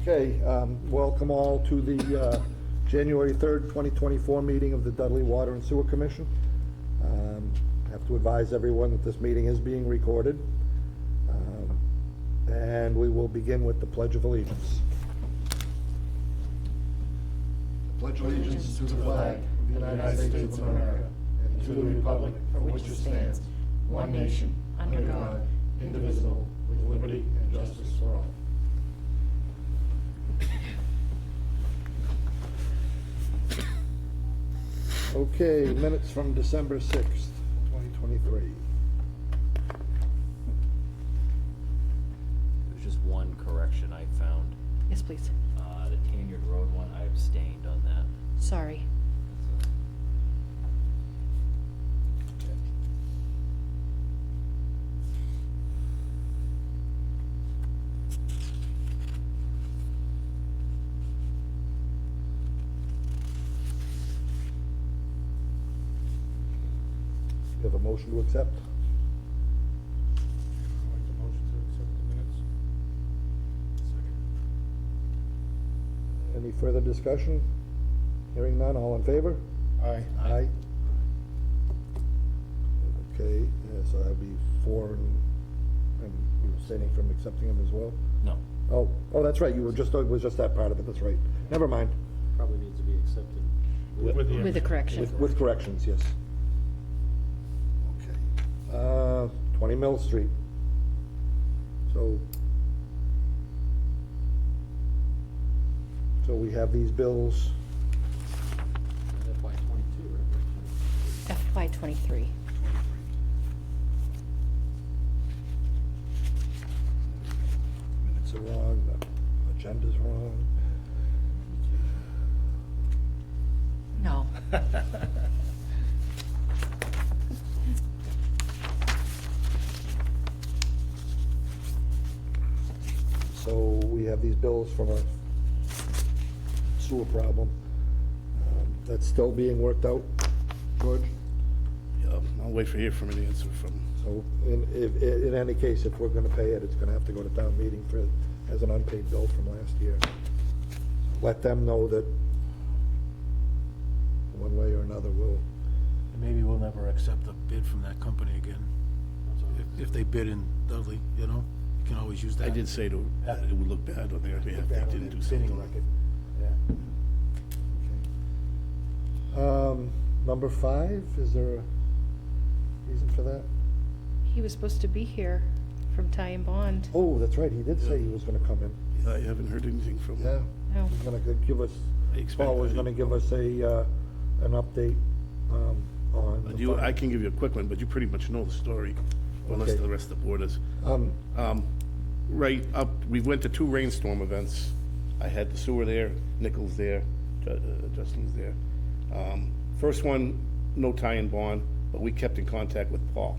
Okay, welcome all to the January 3rd, 2024 meeting of the Dudley Water and Sewer Commission. I have to advise everyone that this meeting is being recorded. And we will begin with the Pledge of Allegiance. Pledge allegiance to the flag of the United States of America and to the republic for which it stands, one nation, under God, indivisible, with liberty and justice for all. Okay, minutes from December 6th, 2023. There's just one correction I found. Yes, please. The Tanyard Road one, I abstained on that. Sorry. You have a motion to accept? I'll make the motion to accept the minutes. Second. Any further discussion? Hearing none, all in favor? Aye. Aye. Okay, yeah, so that would be 4 and you were abstaining from accepting them as well? No. Oh, that's right, you were just, it was just that part of it, that's right. Never mind. Probably needs to be accepted. With the correction. With corrections, yes. Okay. 20 Mill Street. So we have these bills. FY '22, right? FY '23. Minutes are wrong, the agenda's wrong. No. So we have these bills from a sewer problem. That's still being worked out, George? Yeah, I'll wait for hear from an answer from. So in any case, if we're gonna pay it, it's gonna have to go to town meeting as an unpaid bill from last year. Let them know that one way or another we'll, And maybe we'll never accept a bid from that company again. If they bid in Dudley, you know, you can always use that. I did say to, that it would look bad on their behalf if they didn't do Bidding something. record. Yeah. number 5, is there a reason for that? He was supposed to be here from Ty and Bond. Oh, that's right, he did say he was gonna come in. Yeah, I haven't heard anything from Yeah, them. No. he's gonna give us, I expect Paul was that. gonna give us an update, on. But the I can give you a quick one, but you pretty much know the story, unless Okay. the rest of the board is. Um, Right up, we went to 2 rainstorm events. I had the sewer there, Nichols there, Justin's there. First one, no tie and bond, but we kept in contact with Paul.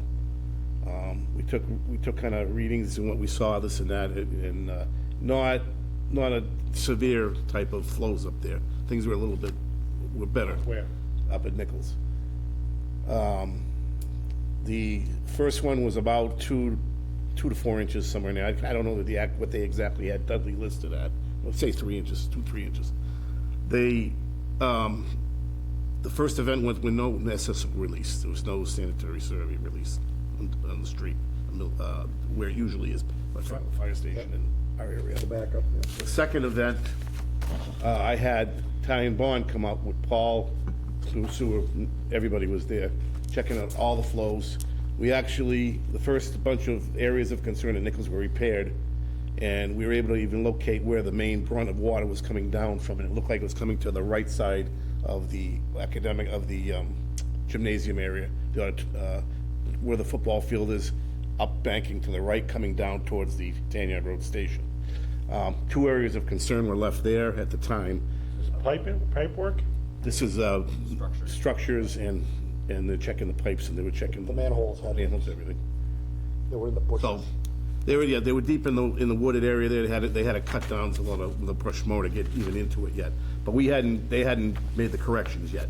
We took kind of readings and what we saw, this and that, and not a severe type of flows up there. Things were were better. Where? Up at Nichols. The first one was about 2 to 4 inches, somewhere in there. I don't know what they exactly had Dudley listed at. Let's say 3 inches, 3 inches. They, the first event went with no SS release. There was no sanitary survey release on the street, where it usually is, by the fire station in our area. the backup, yeah. The second event, I had Ty and Bond come up with Paul, sewer, everybody was there, checking out all the flows. We actually, the first bunch of areas of concern at Nichols were repaired, and we were able to even locate where the main brunt of water was coming down from, and it looked like it was coming to the right side of the gymnasium area, where the football field is, up banking to the right, coming down towards the Tanyard Road station. 2 areas of concern were left there at the time. Is pipe work? This is structures, and they're checking the pipes, and they were checking The manholes had, manholes, everything. they were in the bushes. So they were deep in the wooded area there. They had to cut down a lot of the brush more to get even into it yet. But they hadn't made the corrections yet.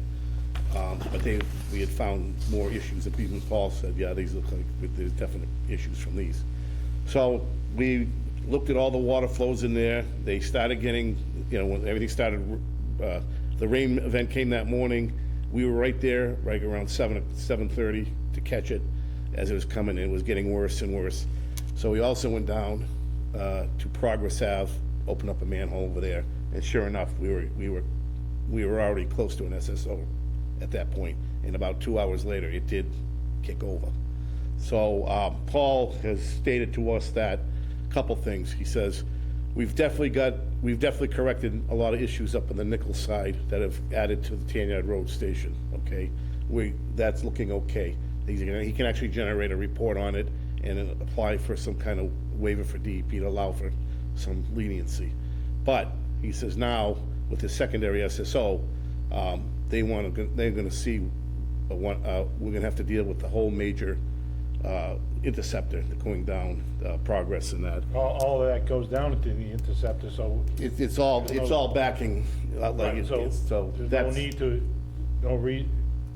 But we had found more issues that even Paul said, yeah, these look like there's definite issues from these. So we looked at all the water flows in there. They started getting, when everything started, the rain event came that morning. We were right there, right around 7:30 to catch it as it was coming. It was getting worse and worse. So we also went down to Progress Ave, opened up a manhole over there, and sure enough, we were already close to an SSO at that point. And about 2 hours later, it did kick over. So Paul has stated to us that couple things. He says, we've definitely corrected a lot of issues up on the Nichols side that have added to the Tanyard Road station, okay? That's looking okay. He can actually generate a report on it and apply for some kind of waiver for DEP to allow for some leniency. But he says now, with the secondary SSO, they're gonna see, we're gonna have to deal with the whole major interceptor going down, Progress and that. All of that goes down into the interceptor, so. It's all backing, Right, so there's no need to,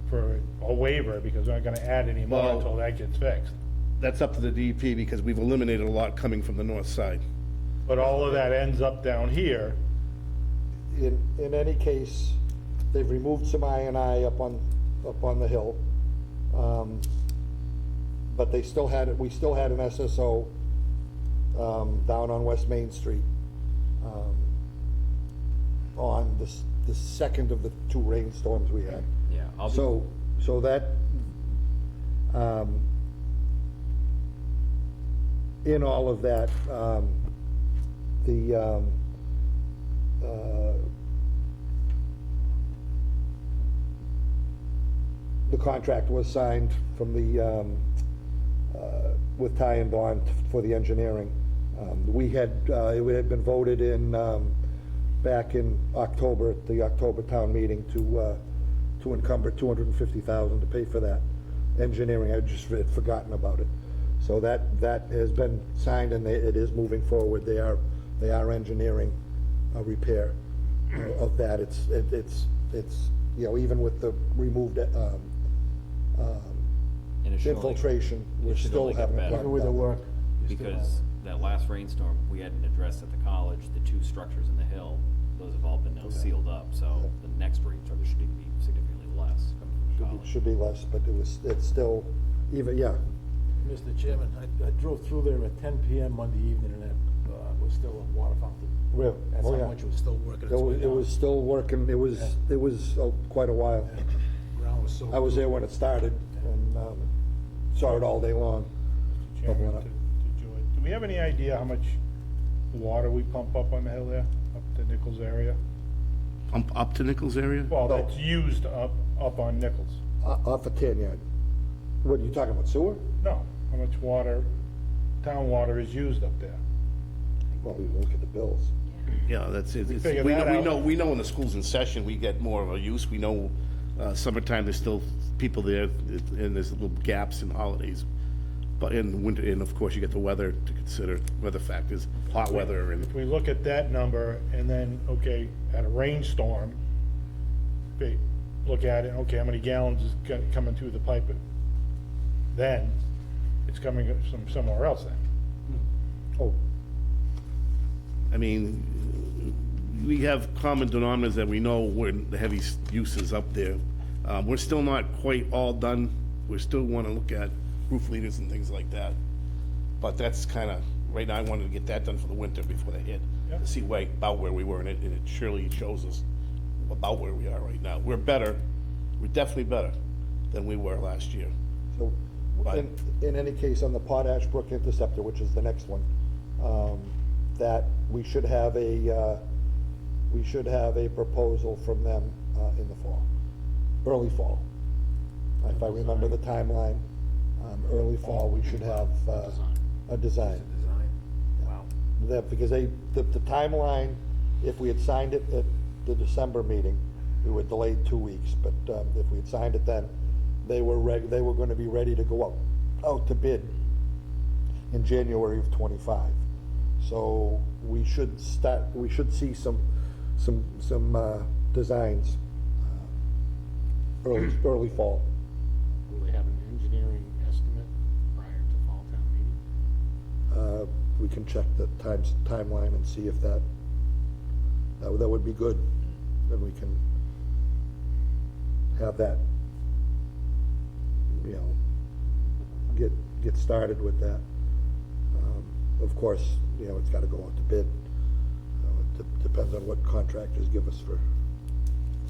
for a waiver, because we're not gonna add any more Well- until that gets fixed. That's up to the DEP because we've eliminated a lot coming from the north side. But all of that ends up down here. In any case, they've removed some I up on the hill. But we still had an SSO, down on West Main Street, on the second of the 2 rainstorms we had. Yeah, I'll be. So that, in all of that, the contract was signed from with Ty and Bond for the engineering. It had been voted in, back in October, at the October town meeting, to encumber $250,000 to pay for that engineering. I just had forgotten about it. So that has been signed, and it is moving forward. They are engineering a repair of that. It's even with the removed And it should only- infiltration, we're it should still only get having a better. problem With the down there. work. you still have Because it. that last rainstorm, we hadn't addressed at the college, the 2 structures in the hill, those have all been now sealed up, so the next rainstorm, there should be significantly less coming from the college. Should be less, but it's still, even, yeah. Mr. Chairman, I drove through there at 10 PM Monday evening, and that was still a water fountain. Really? That's Oh, how yeah. much it was still working its It way was, down. it was still working, it was quite a while. Yeah, ground was so. I was there when it started, and saw it all day long. Chairman, Bubbling up. to Joy, do we have any idea how much water we pump up on the hill there, up to Nichols area? Up to Nichols area? Well, No. that's used up on Nichols. Off of Tanyard. What, are you talking about, sewer? No, how much water, town water is used up there? Well, we look at the bills. Yeah, that's it. It's- figure We that out. know when the school's in session, we get more of a use. We know summertime, there's still people there, and there's little gaps in holidays. But in winter, and of course, you get the weather to consider, weather factors, hot weather, and If we look at that number, and then, okay, at a rainstorm, look at it, okay, how many gallons is coming through the pipe? Then, it's coming from somewhere else then. Oh, I mean, we have common denominators that we know where the heavy use is up there. We're still not quite all done. We still want to look at roof leaders and things like that. But that's kind of, right now, I wanted to get that done for the winter before they hit, Yeah. to see about where we were, and it surely shows us about where we are right now. We're definitely better than we were last year. so, But- in any case, on the Potash Brook Interceptor, which is the next one, that we should have a proposal from them in the fall, early fall. If I remember the timeline, early fall, we should have a design. Wow. Because the timeline, if we had signed it at the December meeting, we were delayed 2 weeks, but if we had signed it then, they were gonna be ready to go out to bid in January of '25. So we should see some designs early fall. Will they have an engineering estimate prior to fall town meeting? we can check the timeline and see if that would be good. Then we can have that, you know, get started with that. Of course, you know, it's gotta go out to bid. It depends on what contractors give us for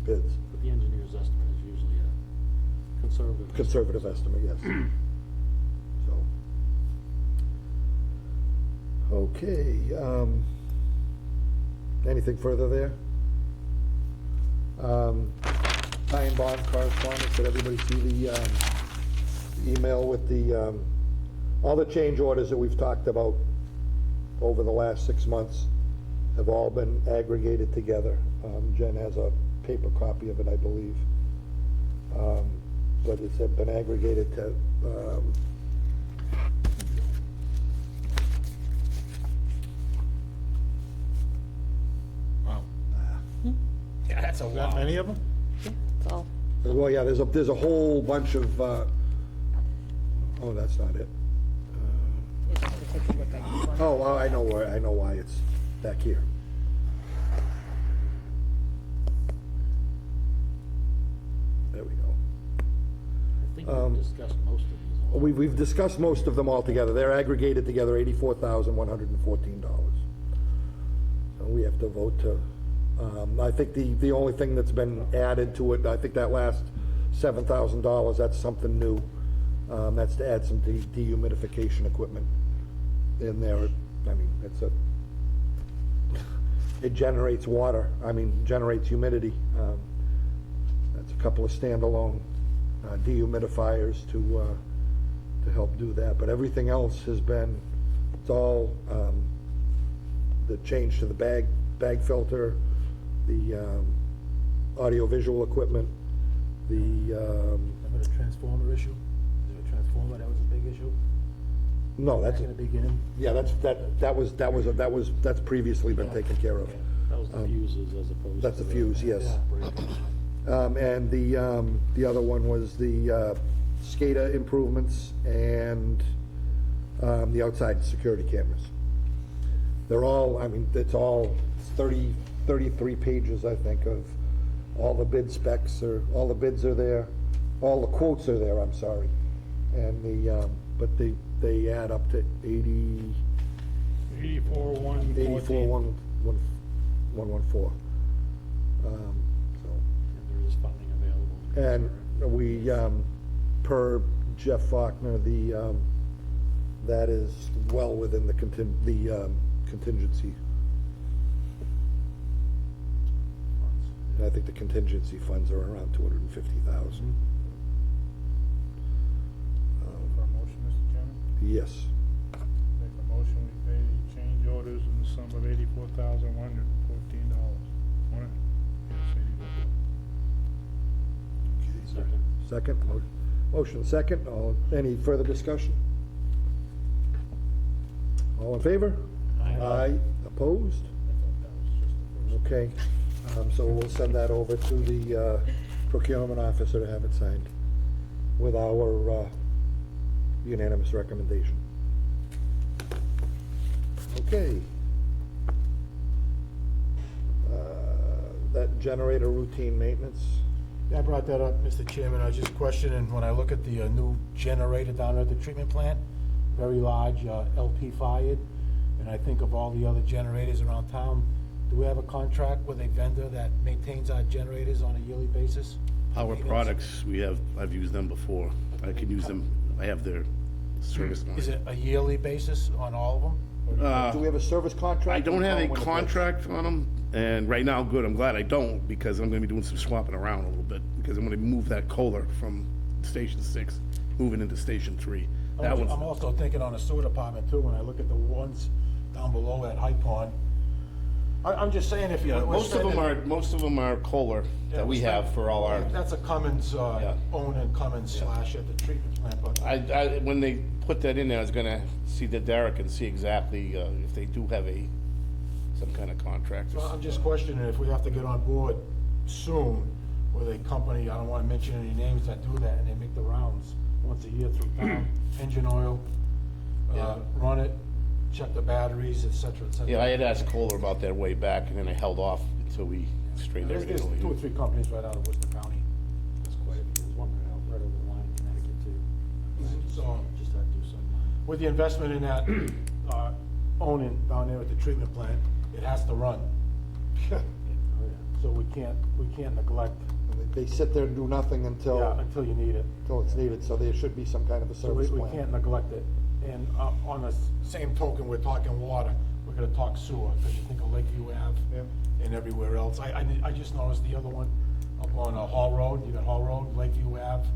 bids. But the engineer's estimate is usually a conservative. Conservative estimate, yes. So. Okay, anything further there? Tie and bond correspondence, did everybody see the email with the, all the change orders that we've talked about over the last 6 months have all been aggregated together. Jen has a paper copy of it, I believe. But it's been aggregated to, Wow. Yeah, that's a That many of them? It's all, well, yeah, there's a whole bunch of, oh, that's not it. you just have to take a look at each one. Oh, well, I know why it's back here. There we go. I think we've discussed most of these. We've discussed most of them all together. They're aggregated together, $84,114. So we have to vote to, I think the only thing that's been added to it, I think that last $7,000, that's something new. That's to add some dehumidification equipment in there. I mean, it generates water, generates humidity. That's a couple of standalone dehumidifiers to help do that. But everything else has been, it's all the change to the bag filter, the audio-visual equipment, the, Remember the transformer issue? Is there a transformer that was a big issue? no, Back that's, in the beginning? yeah, that's previously been taken care of. That was the fuses as opposed to. That's the fuse, yes. Yeah. And the other one was the SCADA improvements and the outside security cameras. They're all, it's all 33 pages, I think, of all the bid specs, all the bids are there, all the quotes are there, I'm sorry. And but they add up to 84,114. 84,114. So. And there is funding available. And we, per Jeff Faulkner, that is well within the contingency. I think the contingency funds are around 250,000. For a motion, Mr. Chairman? Yes. Make a motion, we pay change orders in the sum of $84,114. Second. Second, motion second, any further discussion? All in favor? Aye. Opposed? Okay, so we'll send that over to the procurement officer to have it signed with our unanimous recommendation. Okay. That generator routine maintenance. Yeah, I brought that up, Mr. Chairman. I was just questioning, when I look at the new generator down at the treatment plant, very large, LP fired, and I think of all the other generators around town, do we have a contract with a vendor that maintains our generators on a yearly basis? Power Maintenance? Products, I've used them before. I can use them, I have their service line. Is it a yearly basis on all of them? Do we have a service contract? I don't have a When it breaks? contract on them, and right now, good, I'm glad I don't, because I'm gonna be doing some swapping around a little bit, because I'm gonna move that Kohler from Station 6, moving into Station 3. That one's, I'm also thinking on the sewer department too, when I look at the ones down below at High Pond. I'm just saying, if you. yeah, most of them are Kohler that we have for all our, That's a Cummins, owned and Cummins slash at the treatment plant, but. when they put that in there, I was gonna see the Derek and see exactly, if they do have some kind of contract. So I'm just questioning if we have to get on board soon with a company, I don't wanna mention any names that do that, and they make the rounds once a year through town, engine oil, Yeah. run it, check the batteries, et cetera, et cetera. Yeah, I had asked Kohler about that way back, and then I held off until we straightened There's everything over 2 or here. 3 companies right out of Worcester County. There's quite a few. There's one right over the line in Connecticut too. So, Just had to do some, with the investment in that, owning down there at the treatment plant, it has to run. oh yeah. So we can't neglect, They sit there and do nothing until, until you need it. until it's needed, so there should be some kind of a So service we plan. can't neglect it. And on the same token, we're talking water, we're gonna talk sewer, because you think of Lakeview Ave and everywhere else. I just noticed the other one up on Hall Road, you got Hall Road, Lakeview Ave,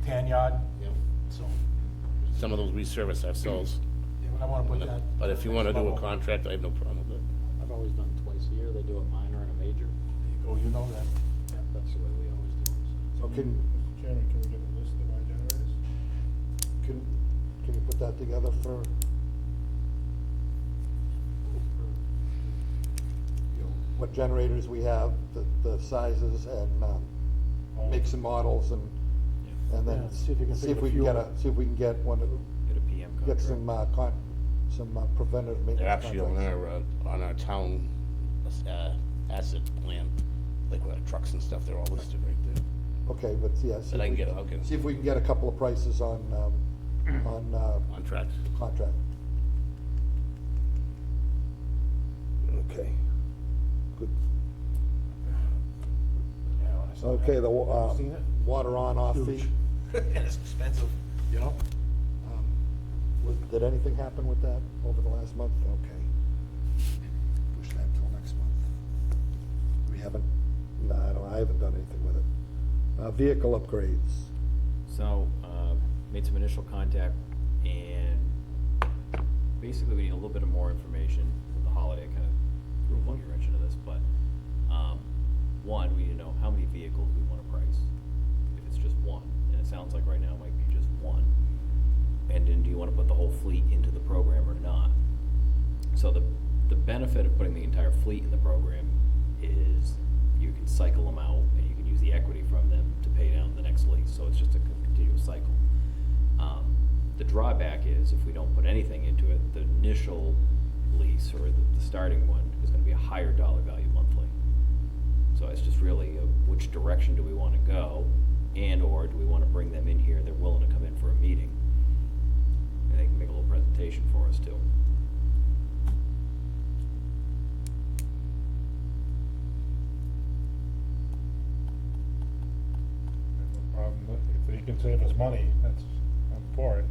Tan Yard, Yep. so, Some of those we service ourselves, yeah, but I wanna put that. but if you wanna do a next level. contract, I have no problem with it. I've always done twice a year. They do a minor and a major. Oh, you know that. Yeah, that's the way we always do it. So can, Mr. Chairman, can we get a list of our generators? can you put that together for, you know, what generators we have, the sizes and, makes and models and then Yeah, see if you can see figure if we the can get fuel. see if we can get one, Get a PM get contract. some preventative maintenance. They're actually on contracts. our town, asset plan, like with our trucks and stuff, they're all listed right there. Okay, but yeah, see But I if can we get, okay, see if we can get a couple of prices on contract. contract. Okay. Good. Yeah, when I saw Okay, that. the, You seen it? water on off Huge. fee. And it's expensive, you know? Did anything happen with that over the last month? Okay. Push that till next month. We haven't, no, I haven't done anything with it. Vehicle upgrades. So, made some initial contact, and basically we need a little bit of more information. With the holiday, kind of threw a monkey wrench into this, but, one, we need to know how many vehicles we wanna price. If it's just one, and it sounds like right now it might be just one. And then do you wanna put the whole fleet into the program or not? So the benefit of putting the entire fleet in the program is you can cycle them out and you can use the equity from them to pay down the next lease, so it's just a continuous cycle. The drawback is if we don't put anything into it, the initial lease or the starting one is gonna be a higher dollar value monthly. So it's just really which direction do we wanna go, and or do we wanna bring them in here, they're willing to come in for a meeting? And they can make a little presentation for us too. No problem. If they can save us money, I'm for it.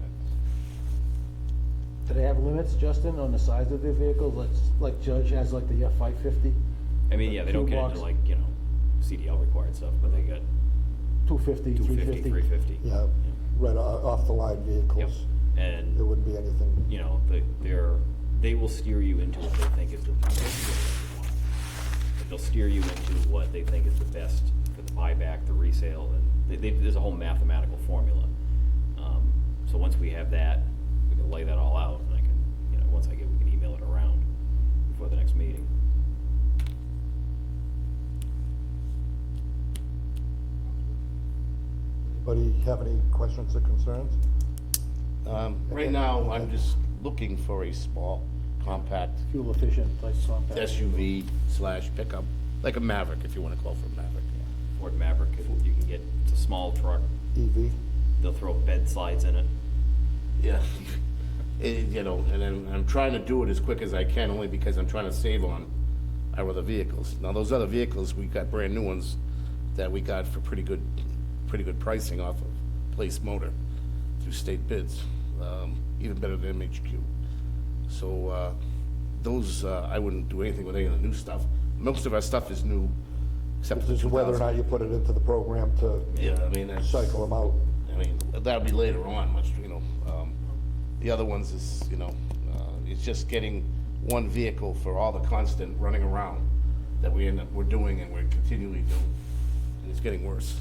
Do they have limits, Justin, on the size of their vehicles? Like Judge has like the F-550? I mean, yeah, they don't get into Toolbox. like, CDL required stuff, but they got 250, 250, 350. 350. Yeah, right off the line Yep, vehicles. There and, wouldn't be anything. they will steer you into what they think is the best. They'll steer you into what they think is the best for the buyback, the resale, and there's a whole mathematical formula. So once we have that, we can lay that all out, and I can, once we can email it around before the next meeting. Anybody have any questions or concerns? Right now, I'm just looking for a small, compact Fuel efficient, like compact. SUV / pickup, like a Maverick, if you wanna call it a Maverick. Ford Maverick, you can get, it's a small truck, EV? they'll throw bed slides in it. Yeah. And then I'm trying to do it as quick as I can, only because I'm trying to save on our other vehicles. Now, those other vehicles, we got brand new ones that we got for pretty good pricing off of Place Motor through state bids, even better than MHQ. So, those, I wouldn't do anything with any of the new stuff. Most of our stuff is new, except for the This is whether or 2000. not you put it into the program to Yeah, I mean, that's. cycle them out. I mean, that'll be later on, the other ones is, it's just getting one vehicle for all the constant running around that we're doing and we're continually doing, and it's getting worse.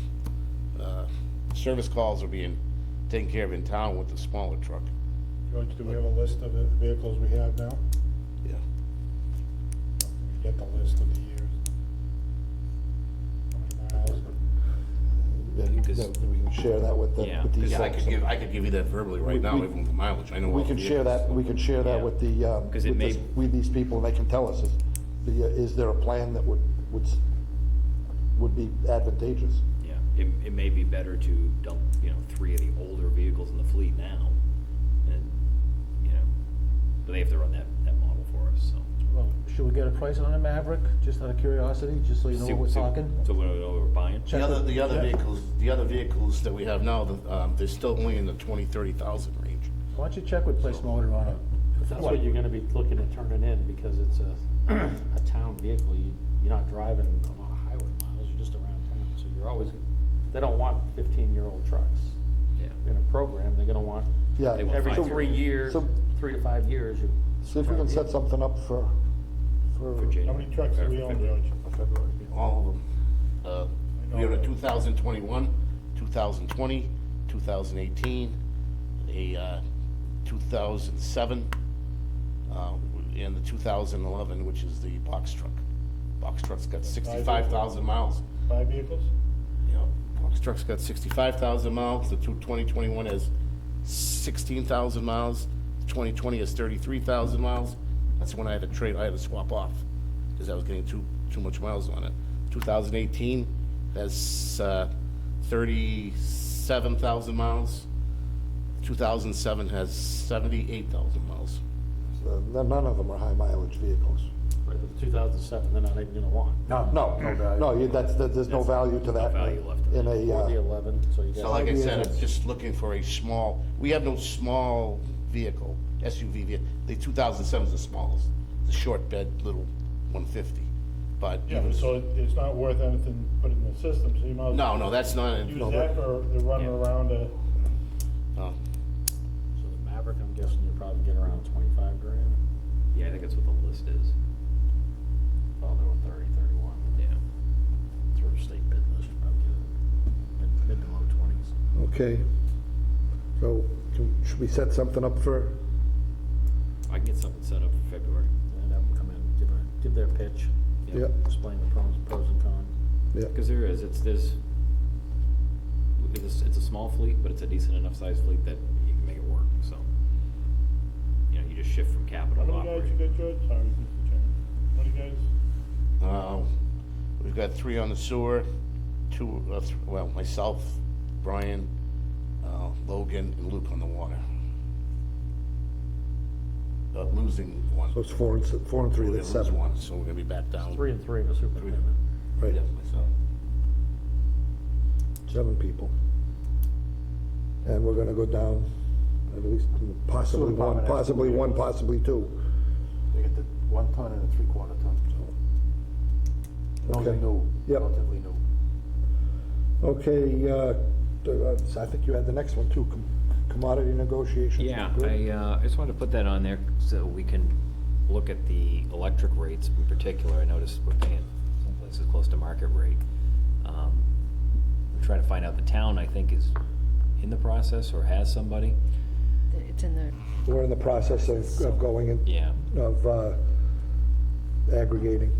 Service calls are being taken care of in town with the smaller truck, George, do we have a list of the vehicles we have now? yeah. Can we get the list of the years? How many miles? 'cause- that we can share that with the, Yeah, with these 'cause Yeah, folks. I could give you that verbally right now, even with the mileage, I know. We all can the share that, vehicles. we can share that Yeah. with the, 'Cause it with may- this- with these people, and they can tell us, is there a plan that would be advantageous? Yeah, it may be better to dump, 3 of the older vehicles in the fleet now, and, but they have to run that model for us, so. Well, should we get a price on a Maverick, just out of curiosity, just so you know what we're talking? So what we're buying? Check The other Yeah. vehicles that we have now, they're still only in the 20,000-30,000 range. Why don't you check with Place Motor on a, That's what you're gonna be looking at turning in, because it's a town vehicle, you're not driving a lot of highway miles, you're just around town, so you're always, they don't want 15-year-old trucks. Yeah. In a program, they're gonna want, Yeah. They want every five 3 years, So- 3 to 5 years, you. See if we can set something up for January. How many trucks do we own, George? February. All of them. We have a 2021, 2020, 2018, a 2007, and the 2011, which is the box truck. Box truck's got 65,000 miles. 5 vehicles? You know, box truck's got 65,000 miles, the 2021 has 16,000 miles, 2020 has 33,000 miles. That's when I had to swap off, because I was getting too much miles on it. 2018 has 37,000 miles. 2007 has 78,000 miles. None of them are high mileage vehicles. Right, but the 2007, they're not even gonna want. No, there's no value to that. value left in In Or the a, 11, so you So got. like I said, years. I'm just looking for a small, we have no small vehicle, SUV vehicle. The 2007 is the smallest, the short bed little 150. But Yeah, but so it's not worth anything put in the system, so you might as well. no, that's not, Use no, that for the running Yeah. around, no. So the Maverick, I'm guessing you'll probably get around 25 grand. Yeah, I think that's what the list is. Oh, they were 30, 31. Yeah. Through the state bid list, you probably get mid to low 20s. okay. So, should we set something up for, I can get something set up for February. And have them come in, give their pitch, yeah, explain the pros and cons. yeah. Because it's a small fleet, but it's a decent enough sized fleet that you can make it work, so. You just shift from capital how to many guys operating. you got, George? Sorry, Mr. Chairman. How many guys? We've got 3 on the sewer, 2, well, myself, Brian, Logan, and Luke on the water. Losing one. So it's 4 and 3, We're that's gonna lose 7. one, so we're gonna be back down. 3 and 3 in the superintendent. Right, Yeah, myself. 7 people. And we're gonna go down at least possibly Sewer one, department has to possibly be- 1, possibly 2. They get the 1 ton and a 3/4 ton, so. Those are Okay. new, Yep. relatively new. Okay, I think you had the next one too, commodity negotiations. Yeah, Good. I just wanted to put that on there so we can look at the electric rates in particular. I noticed we're paying some places close to market rate. I'm trying to find out, the town, I think, is in the process or has somebody. It's in the, We're in the process of going in, Yeah, of aggregating.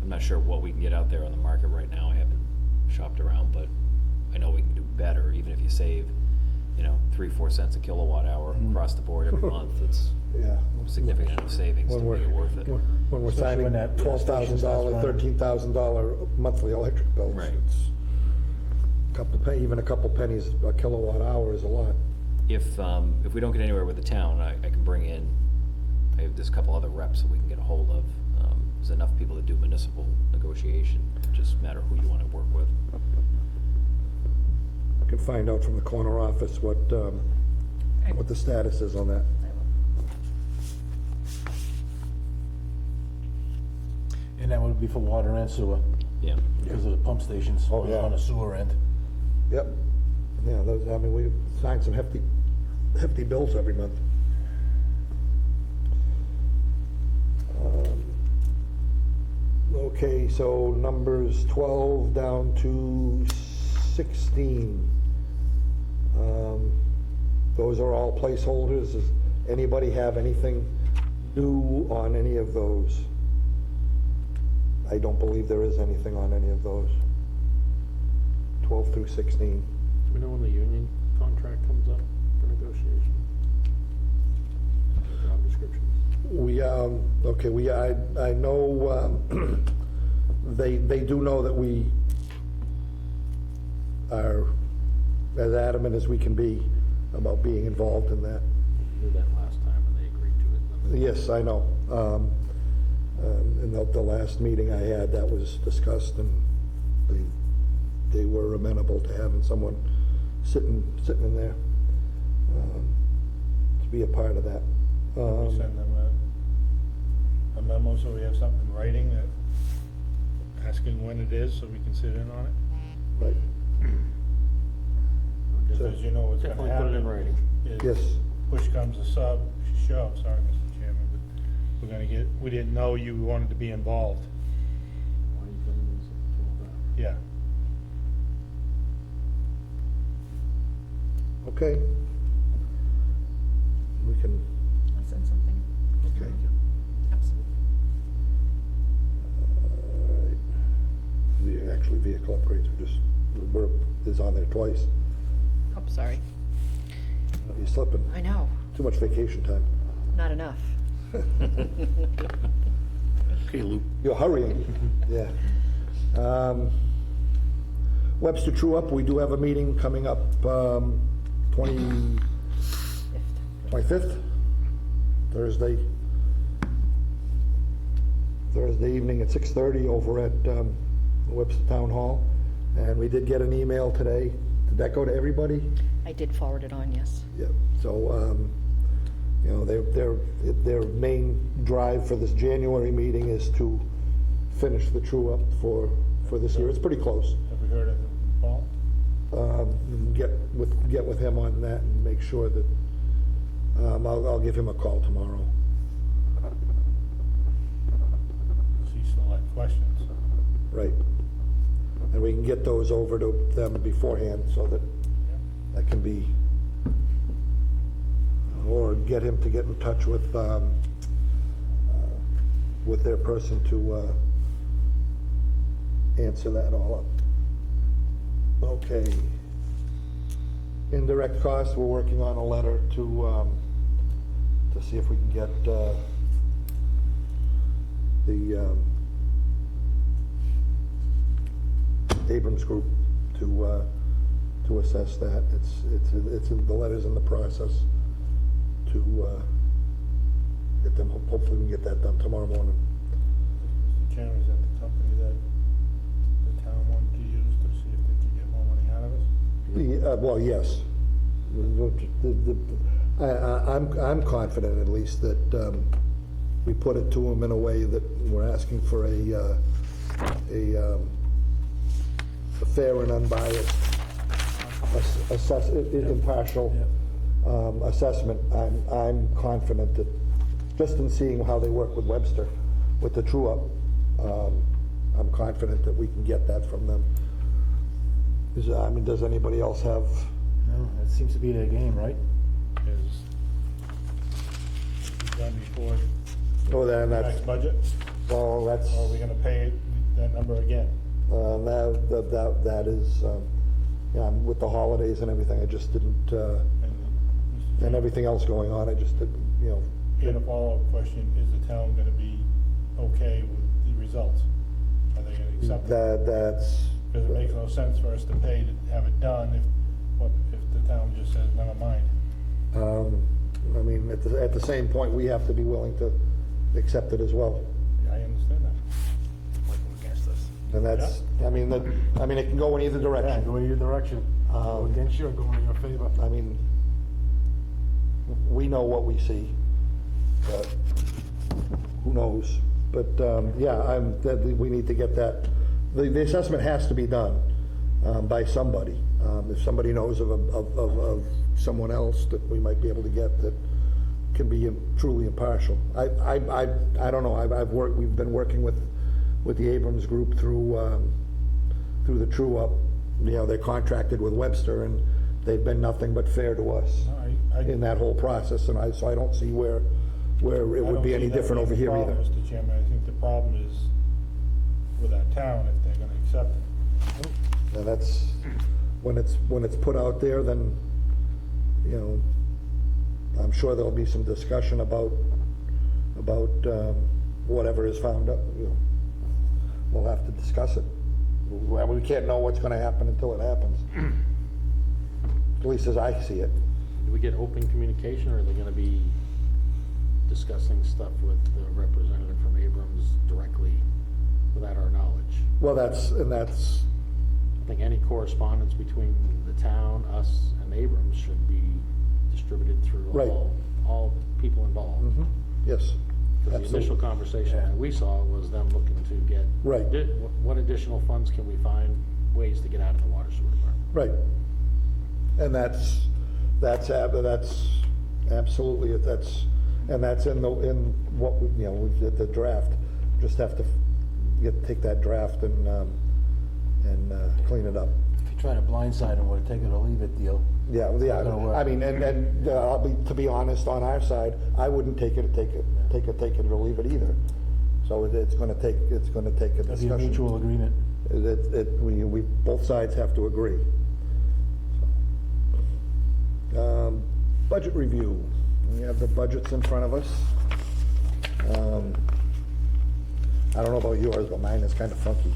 I'm not sure what we can get out there on the market right now. I haven't shopped around, but I know we can do better, even if you save, 3-4 cents a kilowatt hour across the board every month. It's Yeah. significant enough savings to When we're, make it worth it. when we're Especially signing when that station starts $12,000, running. $13,000 monthly electric bills. Right. It's even a couple pennies a kilowatt hour is a lot. If we don't get anywhere with the town, I can bring in, there's a couple other reps that we can get a hold of. There's enough people that do municipal negotiation, just matter who you want to work with. I can find out from the corner office what the status is on that. And that would be for water and sewer, Yeah. because of the pump stations Oh, yeah. on the sewer end. Yep. Yeah, we signed some hefty bills every month. Okay, so numbers 12 down to 16. Those are all placeholders. Does anybody have anything new on any of those? I don't believe there is anything on any of those. 12 through 16. Do we know when the union contract comes up for negotiation? Job descriptions. We, okay, I know, they do know that we are as adamant as we can be about being involved in that. We did that last time and they agreed to it. Yes, I know. In the last meeting I had, that was discussed, and they were amenable to having someone sitting in there to be a part of that. We send them a memo so we have something in writing that, asking when it is so we can sit in on it. Right, Because you know what's gonna Definitely happen. put it in writing. is yes, Push comes to shove, sorry, Mr. Chairman, but we didn't know you wanted to be involved. Why are you putting this up to Yeah. okay. We can, I'll send something. okay. Absolutely. Actually, vehicle upgrades, is on there twice. Oh, sorry. You're slipping. I know, Too much vacation time. not enough. Okay, Lou. You're hurrying, yeah. Webster True Up, we do have a meeting coming up, 25th, Thursday evening at 6:30 over at Webster Town Hall. And we did get an email today. Did that go to everybody? I did forward it on, yes. Yeah, so, you know, their main drive for this January meeting is to finish the True Up for this year. It's pretty close. Have we heard of it, Paul? Get with him on that and make sure that, I'll give him a call tomorrow. Does he still have questions? Right. And we can get those over to them beforehand so that that can be, or get him to get in touch with their person to answer that all up. Okay. Indirect costs, we're working on a letter to see if we can get the Abrams Group to assess that. The letter's in the process to get them, hopefully we can get that done tomorrow morning. Mr. Chairman, is that the company that the town wanted to use to see if they could get more money out of us? Well, yes. I'm confident at least that we put it to them in a way that we're asking for a fair and unbiased, impartial assessment. I'm confident that, just in seeing how they work with Webster, with the True Up, I'm confident that we can get that from them. Does anybody else have? No, that seems to be their game, right? Is it done before Oh, then the that's, next budget? well, that's, Or are we gonna pay that number again? that is, with the holidays and everything, I just didn't, And Mr. and Chairman, everything else going on, I just didn't, and a follow-up question, is the town gonna be okay with the results? Are they gonna accept it? that's, Because it makes no sense for us to pay to have it done if the town just says, never mind. at the same point, we have to be willing to accept it as well. Yeah, I understand that. And that's, it can go in either Yeah, direction. go in your direction. Go against you or go in your favor. We know what we see, but who knows? But, we need to get that, the assessment has to be done by somebody. If somebody knows of someone else that we might be able to get that can be truly impartial. I don't know, we've been working with the Abrams Group through the True Up. They're contracted with Webster, and they've been nothing but fair to us No, in that whole process, and so I don't see where it would be any different over here either. Mr. Chairman, I think the problem is with our town, if they're gonna accept it. And that's, when it's put out there, then, you know, I'm sure there'll be some discussion about whatever is found out, you know. We'll have to discuss it. Well, we can't know what's gonna happen until it happens. At least as I see it. Do we get open communication, or are they gonna be discussing stuff with the representative from Abrams directly without our knowledge? Well, that's, I think any correspondence between the town, us, and Abrams should be distributed through Right. all people involved. yes. Because the initial Absolutely. conversation that we saw was them looking to get. Right. What additional funds can we find, ways to get out of the water sewer department? Right. And that's absolutely, and that's in what, you know, we did the draft. Just have to take that draft and clean it up. If you try to blindside them with a take it or leave it deal. Yeah, gonna work. I mean, and to be honest, on our side, I wouldn't take it or leave it either. So it's gonna take a It'll be a discussion. mutual agreement. We both sides have to agree. Budget review. We have the budgets in front of us. I don't know about yours, but mine is kind of funky,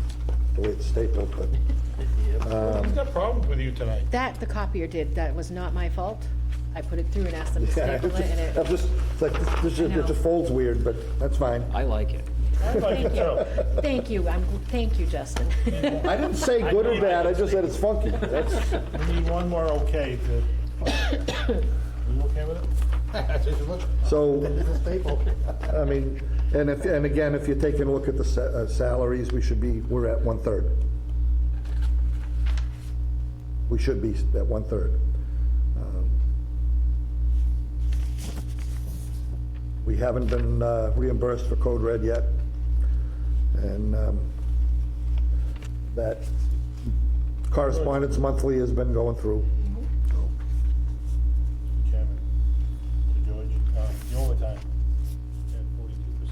the way it's stapled, but. Who's got problems with you tonight? That the copier did, that was not my fault. I put it through and asked them to staple it, and It's it, just, it's like, it know. just folds weird, but that's fine. I like it. I like it too. thank you, thank you, Justin. I didn't say good or bad, I just said it's funky. That's, We need one more okay to. Are you okay with it? That's what you look. so, It's a staple. I mean, and again, if you're taking a look at the salaries, we're at 1/3. We should be at 1/3. We haven't been reimbursed for Code Red yet. And that correspondence monthly has been going through. Chairman, to George, the overtime, at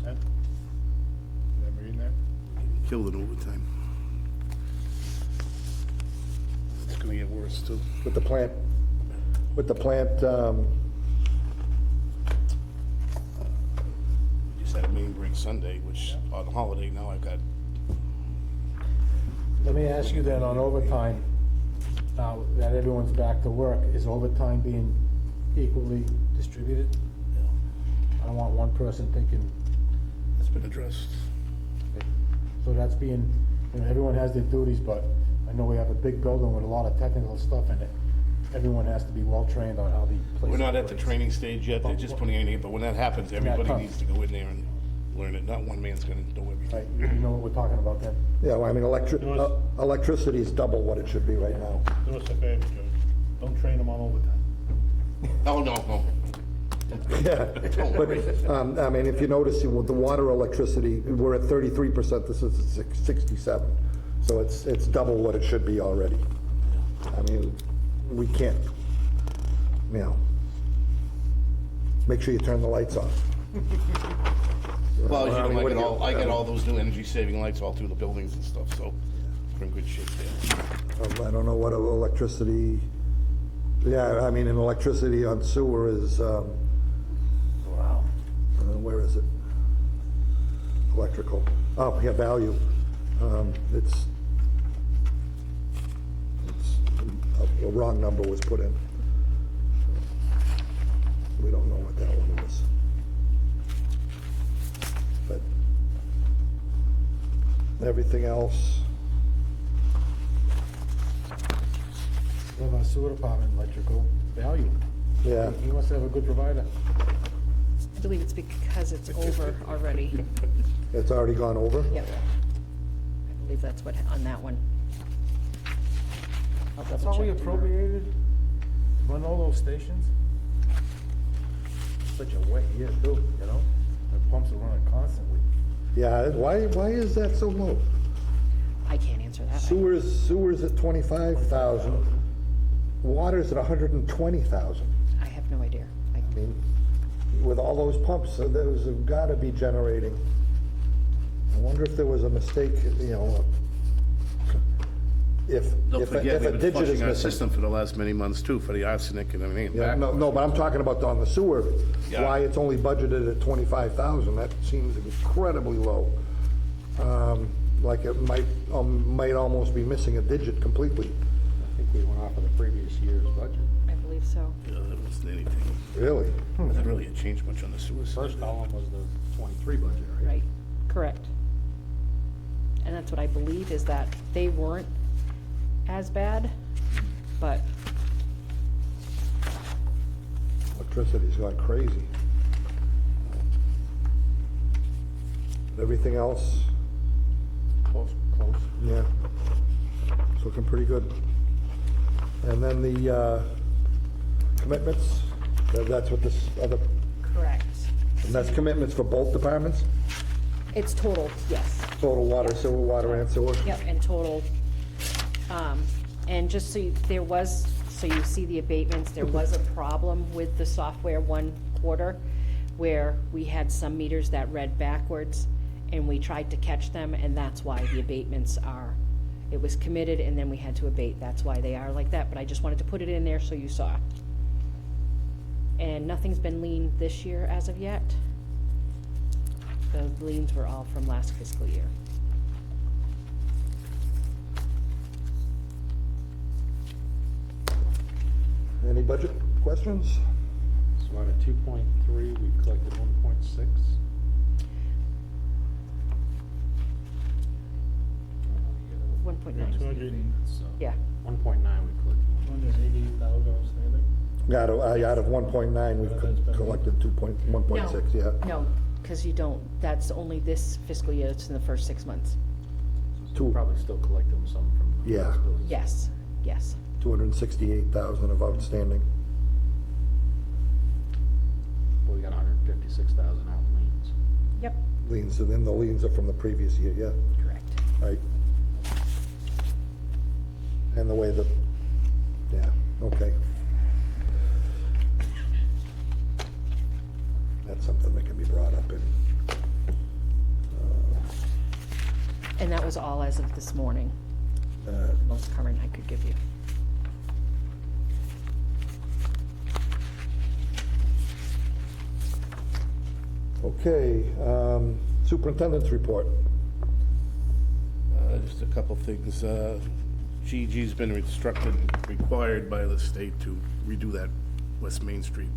42%. Remember reading that? Killed it overtime. It's gonna get worse too. With the plant, Just had a main break Sunday, which on holiday now I've got. Let me ask you then, on overtime, now that everyone's back to work, is overtime being equally distributed? I don't want one person thinking, It's been addressed. so that's being, you know, everyone has their duties, but I know we have a big building with a lot of technical stuff in it. Everyone has to be well-trained on how the place. We're not at the operates. training stage yet, they're just putting anything, but when that happens, everybody comes. needs to go in there and learn it. Not one man's gonna do Right, everything. you know what we're talking about then? yeah, well, I mean, electricity is double what it should be right now. Do us a favor, George. Don't train them on overtime. Oh, no. Yeah, but, I mean, if you notice, with the water electricity, we're at 33%, this is 67. So it's double what it should be already. I mean, we can't, you know, make sure you turn the lights off. Well, as you I mean, know, what do you- I got all those new energy saving lights all through the buildings and stuff, so we're in good shape there. I don't know what electricity, yeah, I mean, in electricity on sewer is, Wow. where is it? Electrical, oh, yeah, value. It's, a wrong number was put in. We don't know what that one is. But everything else, We have our sewer department electrical value. yeah. He must have a good provider. I believe it's because it's over already. It's already gone over? Yep. I believe that's what, on that one. I'll That's double all we check tomorrow. appropriated? To run all those stations? Such a wet year too, you know? The pumps are running constantly. Yeah, why is that so low? I can't answer that. Sewers at 25,000, water's at 120,000. I have no idea. I mean, with all those pumps, so those have gotta be generating. I wonder if there was a mistake, you know, Don't if forget, a we've been digit is flushing our missing. system for the last many months too, for the arsenic and everything. Yeah, no, but I'm talking about on the sewer, Yeah. why it's only budgeted at 25,000, that seems incredibly low. Like it might almost be missing a digit completely. I think we went off of the previous year's budget. I believe so. Yeah, there wasn't anything, Really? doesn't really change much on the sewer side. First column was the 23 budget, right? Right, correct. And that's what I believe, is that they weren't as bad, but Electricity's gone crazy. Everything else, Close, close. yeah, it's looking pretty good. And then the commitments, that's what this other, correct. and that's commitments for both departments? It's total, yes. Total water, sewer, water and sewer? Yep, and total, and just so you, so you see the abatements, there was a problem with the software one quarter where we had some meters that read backwards, and we tried to catch them, and that's why the abatements are, it was committed and then we had to abate, that's why they are like that, but I just wanted to put it in there so you saw. And nothing's been leaned this year as of yet. The liens were all from last fiscal year. Any budget questions? So out of 2.3, we collected 1.6. 1.9, yeah. 1.9 we collected. Out of 1.9, we've collected 1.6, yeah. No, because you don't, that's only this fiscal year, it's in the first 6 months. Two- Probably still collecting some from the Yeah. last billing. Yes, yes. 268,000 of outstanding. Well, we got 156,000 out in liens. Yep, Liens, and then the liens are from the previous year, yeah, correct. right. And the way the, yeah, okay. That's something that can be brought up in, And that was all as of this morning, most current I could give you. okay, superintendent's report. Just a couple things. GEG's been instructed, required by the state to redo that West Main Street.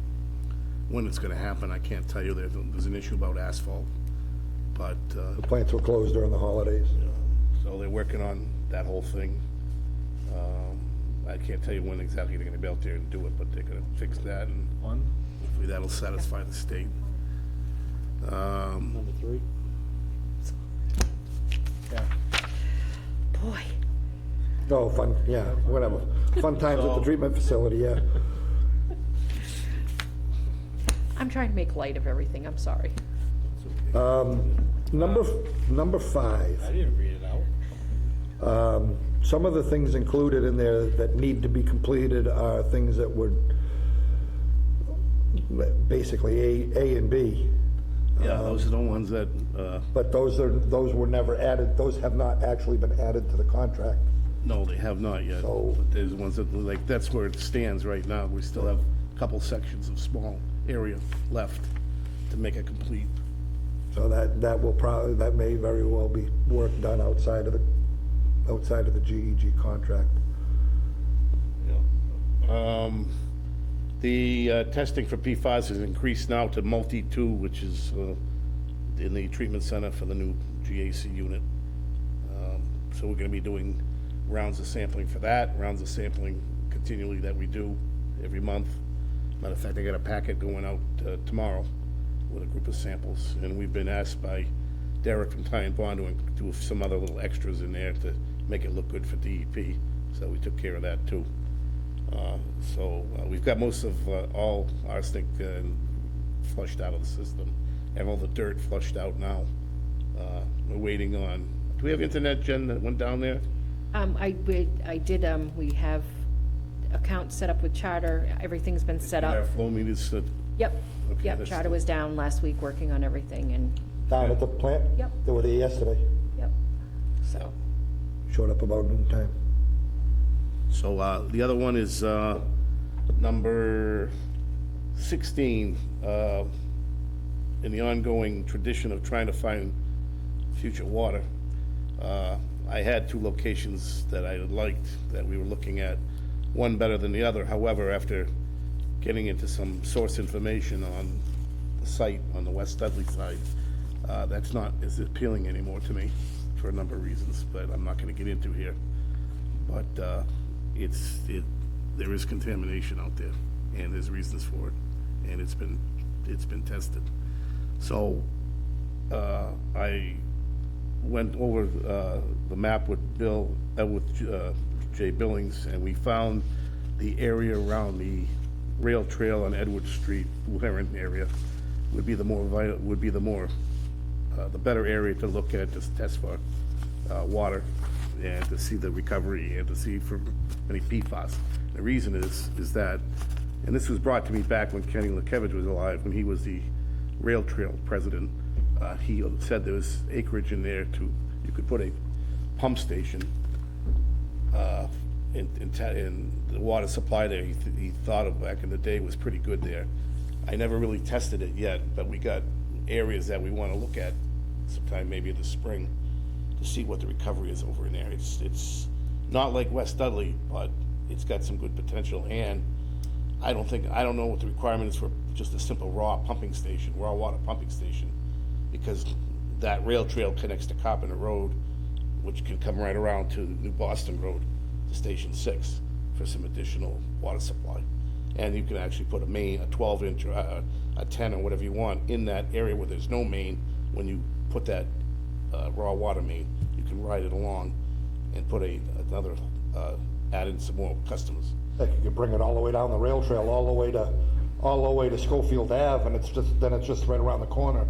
When it's gonna happen, I can't tell you. There's an issue about asphalt. But, The plants were closed during the holidays. so they're working on that whole thing. I can't tell you when exactly they're gonna be out there and do it, but they're gonna fix that, and hopefully that'll satisfy the state. Number 3. Boy, Oh, fun, yeah, whatever. Fun times at the treatment facility, yeah. I'm trying to make light of everything, I'm sorry. Number 5. I didn't read it out. Some of the things included in there that need to be completed are things that would, basically A and B. Yeah, those are the ones that, But those were never added, those have not actually been added to the contract. no, they have not yet. So- But there's ones that, like, that's where it stands right now. We still have a couple sections of small area left to make it complete. So that may very well be work done outside of the GEG contract. The testing for PFAS has increased now to multi-2, which is in the treatment center for the new GAC unit. So we're gonna be doing rounds of sampling for that, rounds of sampling continually that we do every month. Matter of fact, I got a packet going out tomorrow with a group of samples, and we've been asked by Derek from Ty and Bond to do some other little extras in there to make it look good for DEP, so we took care of that too. We've got most of all arsenic flushed out of the system, and all the dirt flushed out now. We're waiting on, do we have internet, Jen, that went down there? I did, we have accounts set up with Charter, everything's been set Our up. flow meters, Yep, Okay, yep, that's Charter good. was down last week working on everything, and, Down at the plant? Yep. They were there yesterday, yep, so, showed up about noon time. So, the other one is, number 16, in the ongoing tradition of trying to find future water. I had two locations that I liked that we were looking at, one better than the other. However, after getting into some source information on the site on the West Dudley side, that's not as appealing anymore to me for a number of reasons, but I'm not gonna get into here. But, there is contamination out there, and there's reasons for it, and it's been tested. So, I went over, the map with Jay Billings, and we found the area around the rail trail on Edward Street, Blue Heron area, would be the better area to look at, to test for, water, and to see the recovery, and to see for any PFAS. The reason is that, and this was brought to me back when Kenny Lekevich was alive, when he was the rail trail president. He said there was acreage in there you could put a pump station, and the water supply there, he thought of back in the day was pretty good there. I never really tested it yet, but we got areas that we wanna look at sometime maybe in the spring to see what the recovery is over in there. It's not like West Dudley, but it's got some good potential, and I don't know what the requirement is for just a simple raw water pumping station, because that rail trail connects to Carpenter Road, which can come right around to New Boston Road to Station 6 for some additional water supply. And you can actually put a main, a 12-inch, or a 10, or whatever you want, in that area where there's no main. When you put that raw water main, you can ride it along and put another, add in some more customers. Like you could bring it all the way down the rail trail, all the way to Schofield Ave, and it's just right around the corner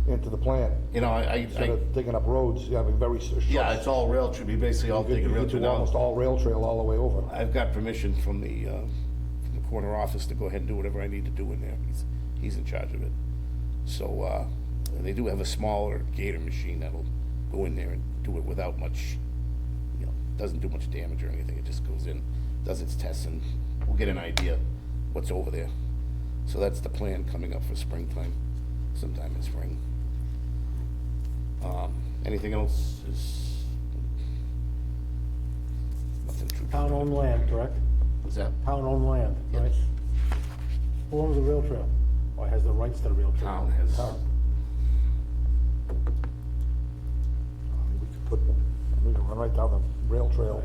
into the plant. You know, Instead of digging up roads, you have a very short. yeah, it's all rail trail, we basically all digging rail You could trail do almost now. all rail trail all the way over. I've got permission from the corner office to go ahead and do whatever I need to do in there. He's in charge of it. So, and they do have a smaller gator machine that'll go in there and do it without much, doesn't do much damage or anything. It just goes in, does its tests, and we'll get an idea what's over there. So that's the plan coming up for springtime, sometime in spring. Anything else is? Nothing too. Town-owned land, correct? Was that? Town-owned land, right? Yes. Who owns the rail trail? Or has the rights to the rail trail? Town has. We can run right down the rail trail,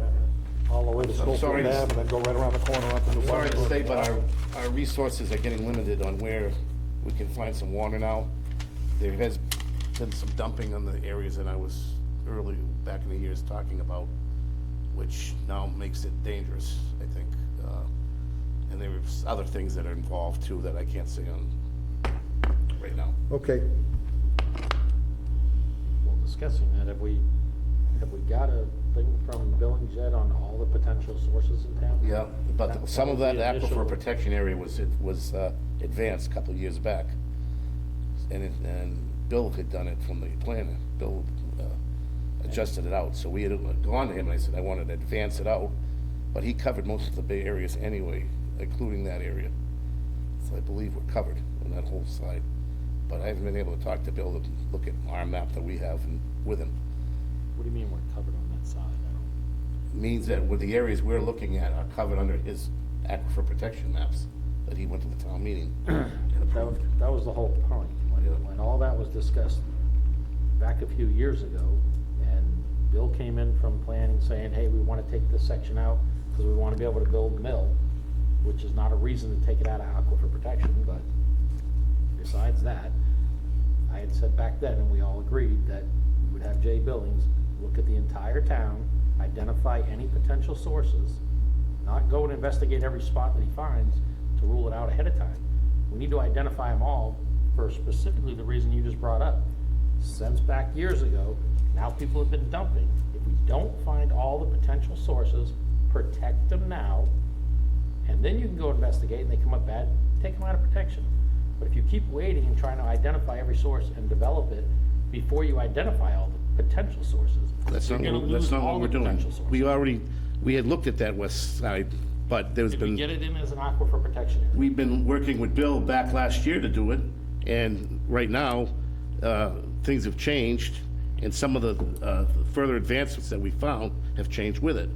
all the way to sorry Schofield to- Ave, and then go right around the corner onto New Sorry to Boston say, Road. but our resources are getting limited on where we can find some water now. There has been some dumping on the areas that I was early, back in the years, talking about, which now makes it dangerous, I think. And there's other things that are involved too that I can't say on right now. Okay, Well, discussing that, have we got a thing from Billings yet on all the potential sources in town? Yeah, but some of that That was the aquifer initial- protection area was advanced a couple of years back. And Bill had done it from the planner. Bill adjusted it out, so we had gone to him and I said, I wanted to advance it out, but he covered most of the bay areas anyway, including that area. So I believe we're covered on that whole side. But I haven't been able to talk to Bill to look at our map that we have and with him. What do you mean we're covered on that side? Means that with the areas we're looking at are covered under his aquifer protection maps that he went to the town meeting and approved. That was the whole point, when all that was discussed back a few years ago, and Bill came in from planning saying, hey, we wanna take this section out, because we wanna be able to build the mill, which is not a reason to take it out of aquifer protection, but besides that, I had said back then, and we all agreed, that we would have Jay Billings look at the entire town, identify any potential sources, not go and investigate every spot that he finds to rule it out ahead of time. We need to identify them all for specifically the reason you just brought up. Since back years ago, now people have been dumping. If we don't find all the potential sources, protect them now, and then you can go investigate and they come up bad, take them out of protection. But if you keep waiting and trying to identify every source and develop it before you identify all the potential sources, That's you're not gonna what lose we're all the doing. potential sources. We already We had looked at that west side, but there's Did we been, get it in as an aquifer protection area? we've been working with Bill back last year to do it, and right now, things have changed, and some of the further advancements that we found have changed with it.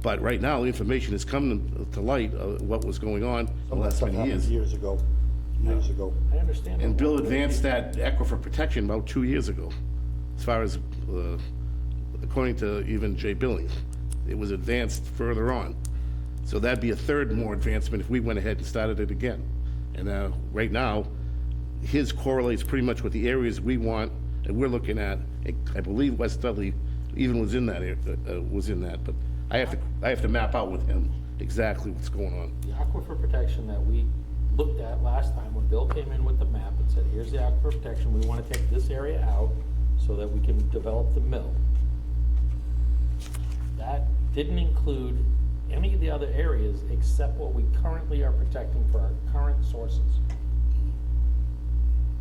But right now, the information is coming to light of what was going on the Some of that last stuff many happened years. years ago, years ago. I understand. And that. Bill advanced that aquifer protection about 2 years ago, as far as, according to even Jay Billings. It was advanced further on. So that'd be a third more advancement if we went ahead and started it again. And right now, his correlates pretty much with the areas we want and we're looking at. I believe West Dudley even was in that, but I have to map out with him exactly what's going on. The aquifer protection that we looked at last time, when Bill came in with the map and said, here's the aquifer protection, we want to take this area out so that we can develop the mill. That didn't include any of the other areas except what we currently are protecting for our current sources.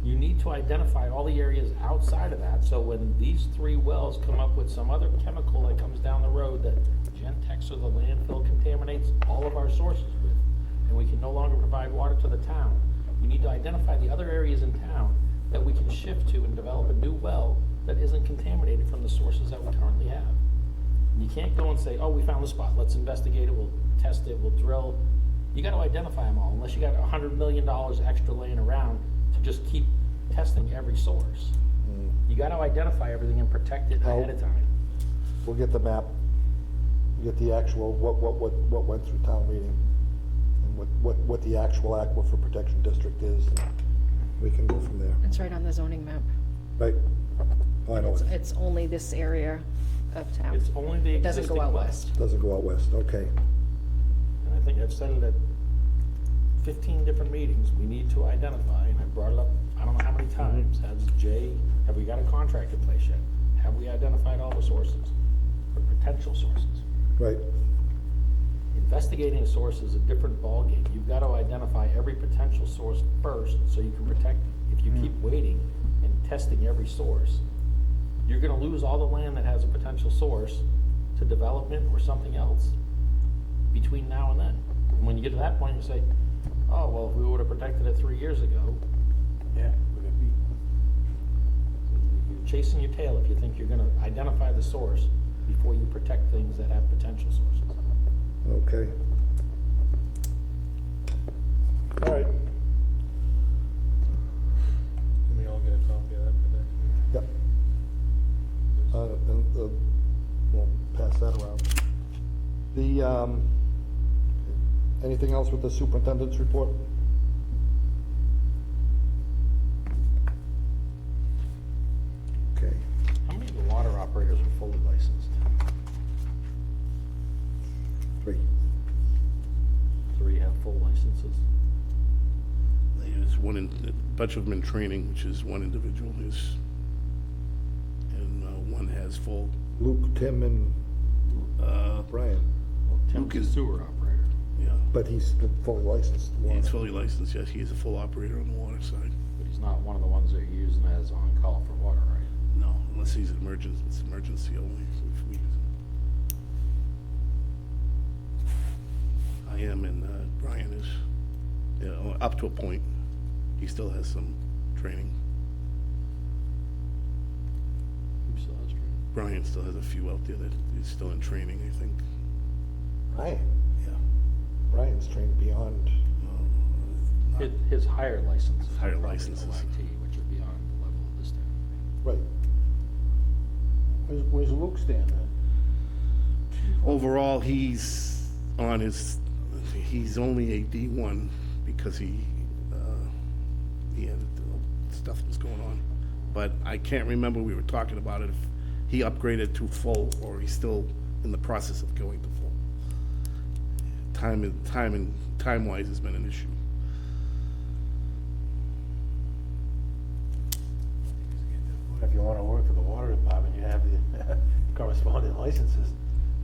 You need to identify all the areas outside of that, so when these 3 wells come up with some other chemical that comes down the road that Gentex or the landfill contaminates all of our sources with, and we can no longer provide water to the town, you need to identify the other areas in town that we can shift to and develop a new well that isn't contaminated from the sources that we currently have. And you can't go and say, oh, we found the spot, let's investigate it, we'll test it, we'll drill. You gotta identify them all, unless you got $100 million extra laying around to just keep testing every source. You gotta identify everything and protect it ahead of time. We'll get the map, get the actual, what went through town meeting, and what the actual aquifer protection district is, and we can go from there. It's right on the zoning map. Right? I know, it It's only this area of town. It's only the It doesn't existing go out wells. west. doesn't go out west, okay. And I think I've said it at 15 different meetings, we need to identify, and I brought it up, I don't know how many times, have we got a contract in place yet? Have we identified all the sources, or potential sources? Right, Investigating a source is a different ballgame. You've got to identify every potential source first, so you can protect it. If you keep waiting and testing every source, you're gonna lose all the land that has a potential source to development or something else between now and then. And when you get to that point, you say, oh, well, if we would've protected it 3 years ago, Yeah, we're gonna be. you're chasing your tail if you think you're gonna identify the source before you protect things that have potential sources. okay. All right. Can we all get a copy of that for next meeting? Yep. And we'll pass that around. The, anything else with the superintendent's report? Okay, How many of the water operators are fully licensed? 3. 3 have full licenses? There's a bunch of them in training, which is one individual is, and one has full. Luke, Tim, and Brian, Well, Tim's Luke a is- sewer operator. Yeah, but he's fully licensed. he's fully licensed, yes, he is a full operator on the water side. But he's not one of the ones that you're using as on-call for water, right? No, unless he's emergency, it's emergency only if we use him. I am, and Brian is, up to a point. He still has some training. Who still has training? Brian still has a few out there that is still in training, I think. Brian, Yeah. Brian's trained beyond, His higher licenses. are Higher probably licenses. OIT, which are beyond the level of this town. right. Where's Luke stand then? Overall, he's only a D1 because he had stuff that's going on. But I can't remember, we were talking about it, if he upgraded to full or he's still in the process of going to full. Time-wise has been an issue. If you wanna work for the water department, you have the corresponding licenses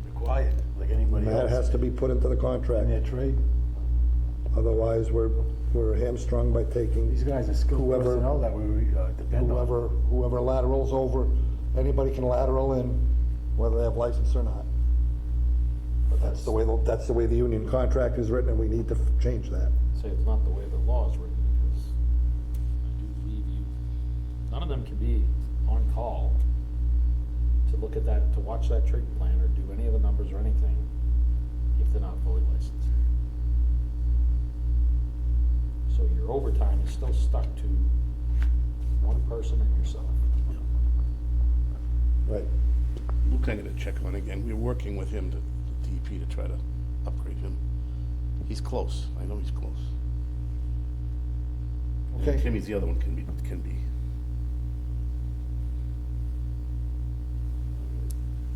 required, like anybody And that else. has to be put into the contract. In their trade. Otherwise, we're hamstrung by taking These guys are skilled whoever, personnel that we depend on. whoever laterals over, anybody can lateral in, whether they have license or not. But That's the way, the union contract is written, and we need to change that. Say it's not the way the law is written, because I do believe you, none of them can be on call to look at that, to watch that treatment plan or do any of the numbers or anything if they're not fully licensed. So your overtime is still stuck to one person and yourself. Right. We're kind of gonna check on again. We're working with him, the DEP, to try to upgrade him. He's close. I know he's close. Okay. Timmy's the other one can be.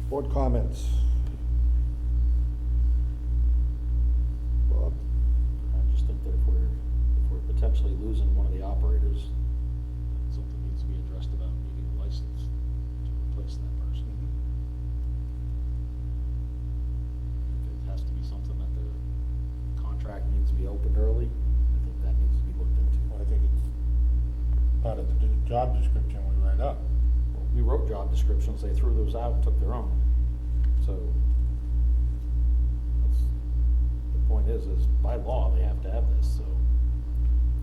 Board comments. Bob? I just think that if we're potentially losing one of the operators, something needs to be addressed about needing a license to replace that person. If it has to be something that the contract needs to be opened early, I think that needs to be looked into. I think it's part of the job description we write up. We wrote job descriptions, they threw those out and took their own. So, that's, the point is by law, they have to have this, so.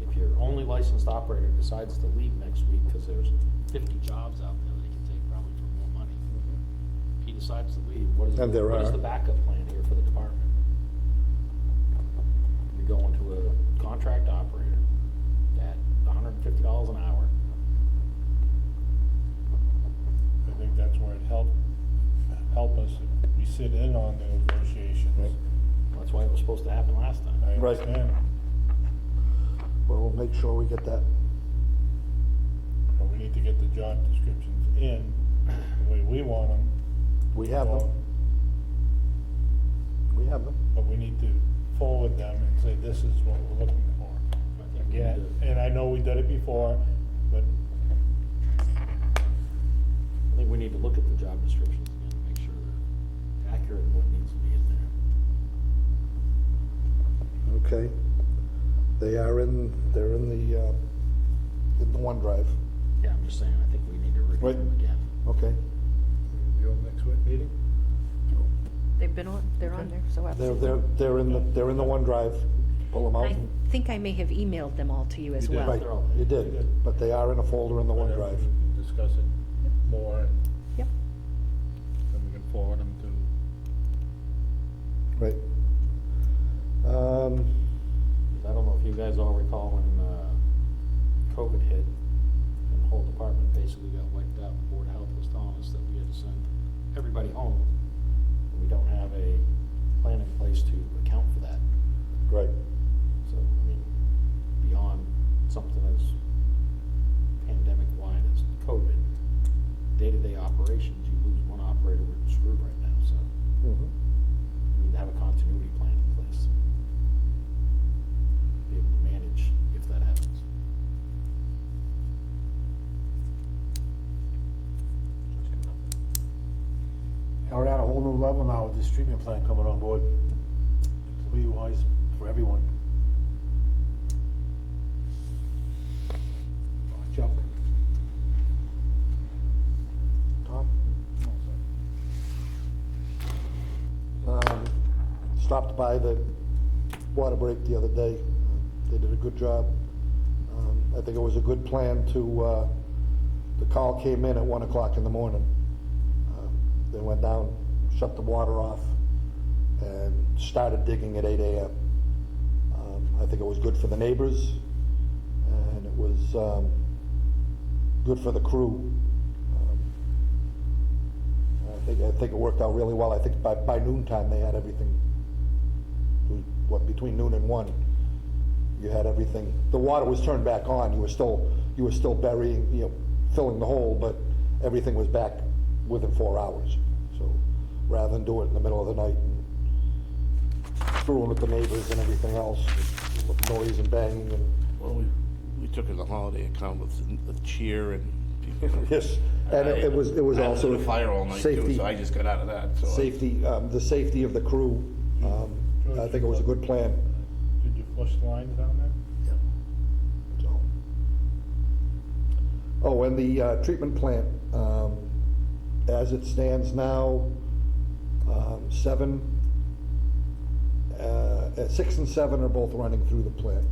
If your only licensed operator decides to leave next week, because there's 50 jobs out there that he can take probably for more money. If he decides to leave, what is And there the are. backup plan here for the department? We go into a contract operator at $150 an hour. I think that's where it help us if we sit in on the negotiations. That's why it was supposed to happen last time. I Right. understand, Well, we'll make sure we get that. but we need to get the job descriptions in the way we want them. We have them. We have them. But we need to forward them and say, this is what we're looking for. I think we need Again, to- and I know we did it before, but I think we need to look at the job descriptions again, and make sure they're accurate and what needs to be in there. Okay. They're in the OneDrive. Yeah, I'm just saying, I think we need to review Right. them again. Okay. your next meeting? They've been on, they're on there, so absolutely. They're in the OneDrive. Pull them out. I think I may have emailed them all to you as You did. well. Right, They're all there. you did, but they are in a folder in the Whatever, OneDrive. we can discuss it more, and Yep. then we can forward them to. Right. I don't know if you guys all recall when, COVID hit, and the whole department basically got wiped out, the Board of Health was telling us that we had to send everybody home, and we don't have a plan in place to account for that. Right. So, I mean, beyond something as pandemic-wide as COVID, day-to-day operations, you lose one operator, we're screwed right now, so Mhm. we need to have a continuity plan in place. Be able to manage if that happens. Now we're at a whole new level now with this treatment plant coming on board, employee-wise, for everyone. Chuck? Tom? Stopped by the water break the other day. They did a good job. I think it was a good plan to, the call came in at 1 o'clock in the morning. They went down, shut the water off, and started digging at 8 a.m. I think it was good for the neighbors, and it was good for the crew. I think it worked out really well. I think by noontime, they had everything. Between noon and 1, you had everything. The water was turned back on. You were still burying, filling the hole, but everything was back within 4 hours. So rather than do it in the middle of the night and screwing with the neighbors and everything else, with noise and banging and, Well, we took it as a holiday account with cheer and. yes. And it was I also lit a fire all night too, safety. so I just got out of that, so. The safety of the crew. I think it was a good plan. Did you flush the lines down there? So. Oh, and the treatment plant, as it stands now, 7 6 and 7 are both running through the plant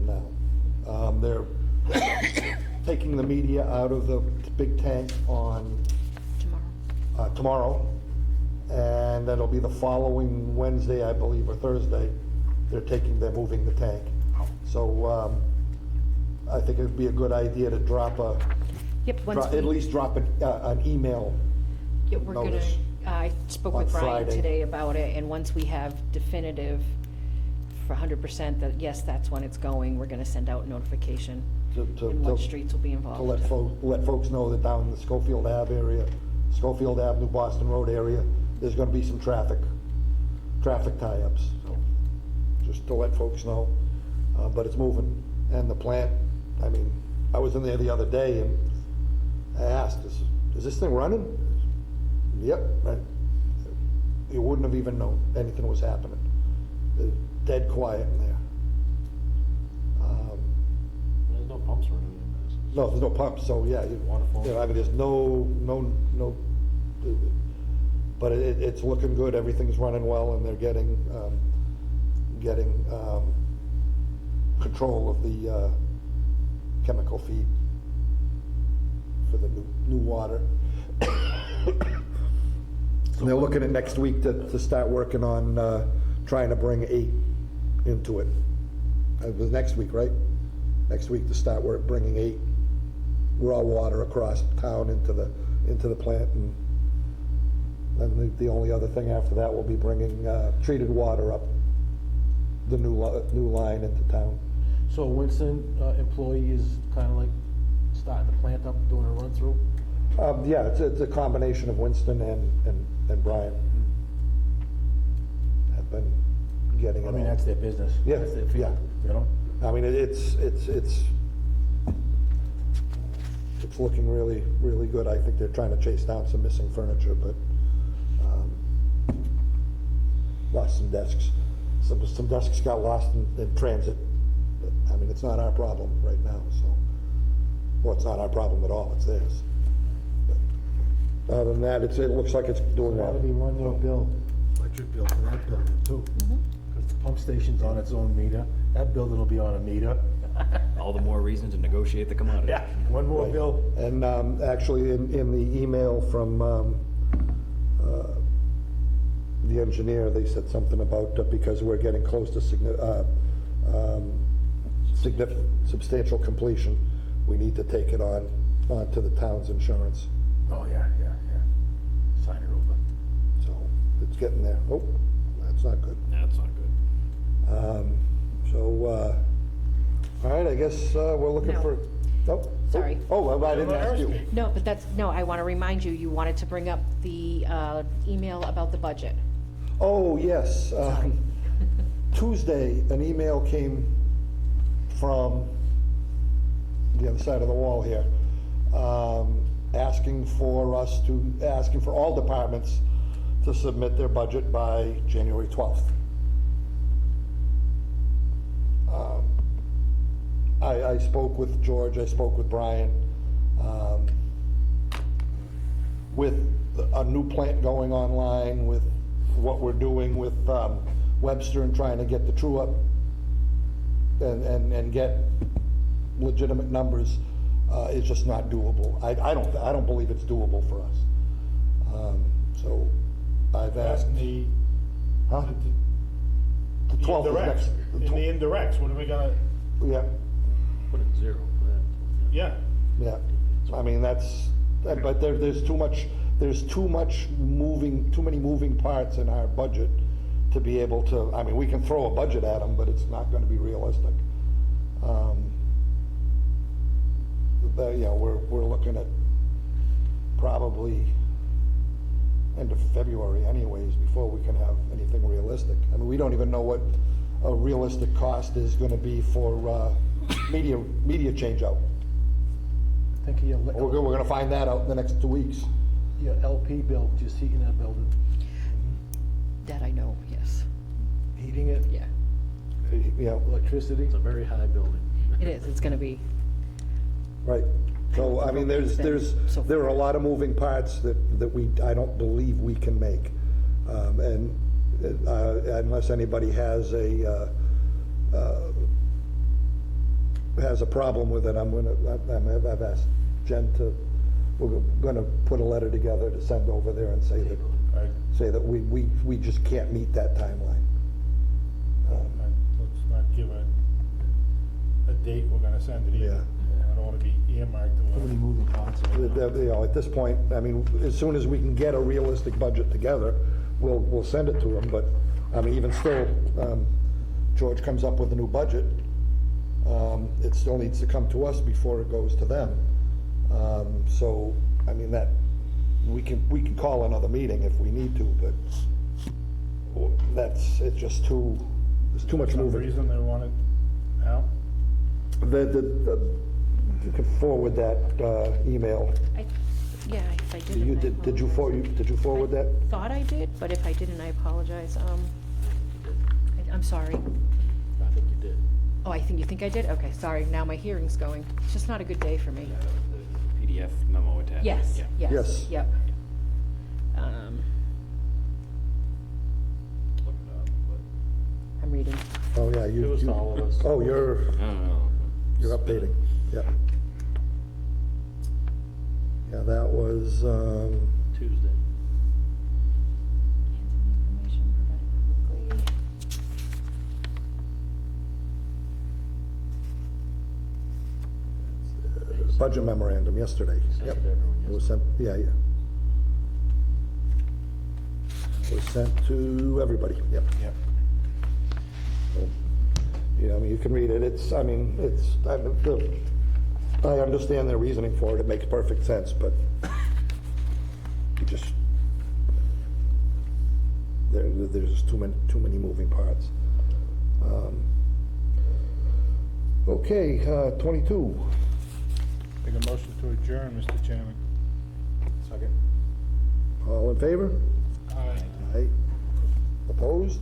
now. They're taking the media out of the big tank on tomorrow, and that'll be the following Wednesday, I believe, or Thursday. They're moving the tank. So I think it'd be a good idea to drop Yep, once at we, least drop an email. yeah, we're gonna, notice I spoke on with Brian Friday. today about it, and once we have definitive for 100% that, yes, that's when it's going, we're gonna send out notification and what streets will be involved. To let folks know that down in the Schofield Ave area, Schofield Avenue, Boston Road area, there's gonna be some traffic tie-ups, so, just to let folks know. But it's moving, and the plant, I mean, I was in there the other day, and I asked, is this thing running? Yep, right. You wouldn't have even known anything was happening. It's dead quiet in there. There's no pumps running in this. No, there's no pumps, so yeah, Waterfall. I mean, there's no, but it's looking good, everything's running well, and they're getting control of the chemical feed for the new water. And they're looking at next week to start working on trying to bring 8 into it. It was next week, right? Next week to start bringing 8 raw water across town into the plant, and then the only other thing after that will be bringing treated water up the new line into town. So a Winston employee is kind of like starting the plant up, doing a run-through? Yeah, it's a combination of Winston and Brian. Have been getting it I mean, all. that's their business. Yeah, That's their field, you know? I mean, it's looking really, really good. I think they're trying to chase down some missing furniture, but lost some desks. Some desks got lost in transit. But, I mean, it's not our problem right now, so. Well, it's not our problem at all, it's theirs. But other than that, it looks like it's doing well. That'll be one more bill, electric bill for that building too. Because the pump station's on its own meter, that building will be on a meter. All the more reason to negotiate the commodity. Yeah, one more Right. bill. And actually, in the email from the engineer, they said something about, because we're getting close to substantial completion, we need to take it onto the town's insurance. Oh, yeah. Sign it over. So it's getting there. Oh, that's not good. That's not good. All right, I guess we're looking No. for, oh. Sorry. Oh, I didn't ask you. No, but no, I want to remind you, you wanted to bring up the email about the budget. Oh, yes. Tuesday, an email came from the other side of the wall here, asking for all departments to submit their budget by January 12th. I spoke with George, I spoke with Brian. With a new plant going online, with what we're doing with Webster and trying to get the true up and get legitimate numbers, is just not doable. I don't believe it's doable for us. So I've asked. Huh? The 12th is next. In the indirects, what are we gonna, Yeah, Put it 0 for that. yeah. yeah. I mean, but there's too many moving parts in our budget to be able to, I mean, we can throw a budget at them, but it's not gonna be realistic. We're looking at probably end of February anyways, before we can have anything realistic. I mean, we don't even know what a realistic cost is gonna be for media change-out. Think of your, We're gonna find that out in the next 2 weeks. your LP bill, just heating that building, That I know, yes. heating it, Yeah, Yeah, electricity. It's a very high building. it is. It's going to be, right. So, I mean, there are a lot of moving parts that I don't believe we can make. And unless anybody has a problem with it, I've asked Jen we're gonna put a letter together to send over there and say that we just can't meet that timeline. Let's not give a date we're gonna send it either. Yeah. I don't wanna be earmarked Too or. many moving parts. At this point, I mean, as soon as we can get a realistic budget together, we'll send it to them, but, I mean, even still, George comes up with a new budget, it still needs to come to us before it goes to them. So, I mean, we can call another meeting if we need to, but it's just there's too much Some moving. reason they want it out? You can forward that email. Yeah, if I didn't, I Did you forward that? thought I did, but if I didn't, I apologize. I'm sorry. I think you did. Oh, you think I did? Okay, sorry, now my hearing's going. It's just not a good day for me. The PDF memo attached. Yes, Yeah. Yes. Yep. Look it up, but- I'm reading. Oh, yeah, It was to all of us. Oh, you're No. updating, yeah. Yeah, that was, Tuesday. Information provided publicly. budget memorandum yesterday. Sent Yep. it to everyone It was sent, yeah. It was sent to everybody, yep. Yep. So, you know, I mean, you can read it, I understand their reasoning for it, it makes perfect sense, but you just, there's too many moving parts. Okay, 22. Make a motion to adjourn, Mr. Chairman. Second. All in favor? Aye. Aye. Opposed?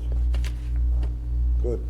Good.